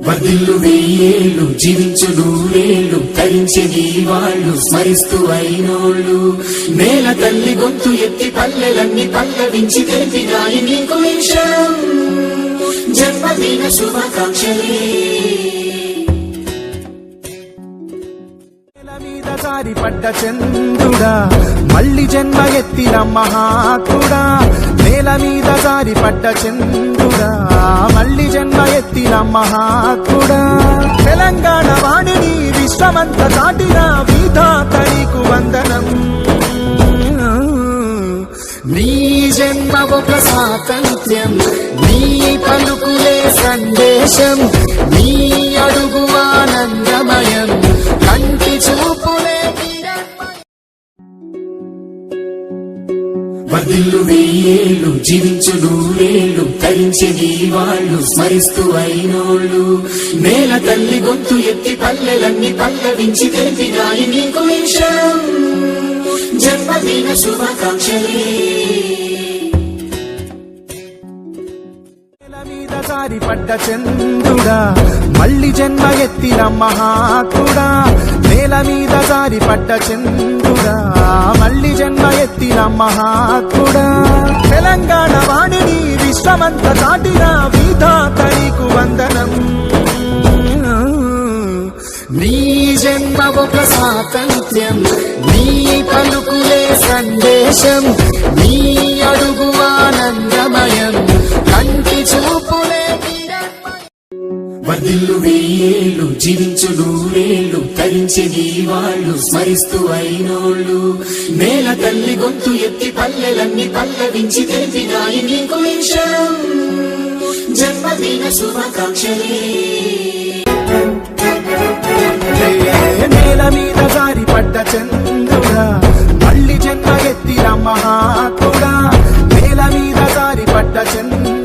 వర్ధిల్లు వెయ్యేళ్ళు జీవించు నూరేళ్ళు తరించే నీ వాళ్ళు స్మరిస్తూ అయినోళ్ళు నేల తల్లి గొంతు ఎత్తి పల్లెలన్నీ పల్లవించి తెలిపినాయి నీకు విషయం జన్మదిన శుభాకాంక్షలే మీద జారిపడ్డ చంద్రుడా మళ్ళీ జన్మ ఎత్తిన మహాత్ముడా నేల మీద జారిపడ్డ చంద్రుడా మళ్ళీ జన్మ ఎత్తిన మహాత్ముడా తెలంగాణ వాణిని విశ్వమంత దాటిన విధాత నీకు వందనం నీ జన్మ ఒక స్వాతంత్ర్యం నీ పలుకులే సందేశం నీ అడుగు ఆనందమయం కంటి చూపులే వర్ధిల్లు వెయ్యేళ్ళు జీవించు నూరేళ్ళు తరించే నీ వాళ్ళు స్మరిస్తూ అయినోళ్ళు నేల తల్లి గొంతు ఎత్తి పల్లెలన్నీ పల్లవించి తెలిపినాయి నీకు విషయం జన్మదిన శుభాకాంక్షలే మీద జారిపడ్డ చంద్రుడా మళ్ళీ జన్మ ఎత్తిన మహాత్ముడా నేల మీద జారిపడ్డ చంద్రుడా మళ్ళీ జన్మ ఎత్తిన మహాత్ముడా తెలంగాణ వాణిని విశ్వమంత దాటిన విధాత నీకు వందనం నీ జన్మ ఒక స్వాతంత్ర్యం నీ పలుకులే సందేశం నీ అడుగు ఆనందమయం కంటి చూపులే వర్ధిల్లు వెయ్యేళ్ళు జీవించు నూరేళ్ళు తరించే నీ వాళ్ళు స్మరిస్తూ అయినోళ్ళు నేల తల్లి గొంతు ఎత్తి పల్లెలన్నీ పల్లవించి తెలిపినాయి నీకు విషయం జన్మదిన శుభాకాంక్షలే నేల మీద జారిపడ్డ చంద్రుడా మళ్ళీ జన్మ ఎత్తిన మహాత్ముడా నేల మీద జారిపడ్డ చంద్రుడా